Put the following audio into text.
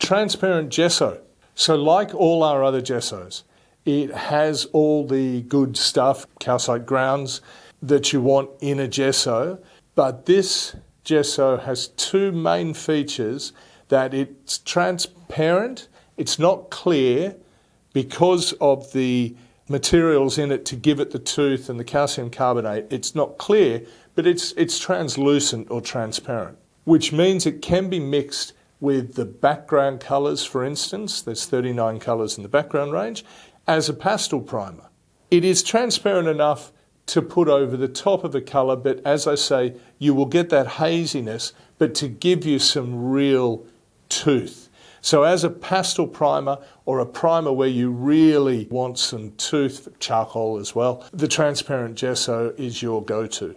transparent gesso. So like all our other gessos, it has all the good stuff, calcite grounds, that you want in a gesso, but this gesso has two main features: that it's transparent, it's not clear because of the materials in it to give it the tooth and the calcium carbonate. It's not clear, but it's translucent or transparent, which means it can be mixed with the background colours, for instance. There's 39 colours in the background range, as a pastel primer. It is transparent enough to put over the top of the colour, but as I say, you will get that haziness, but to give you some real tooth. So as a pastel primer, or a primer where you really want some tooth, charcoal as well, the transparent gesso is your go-to.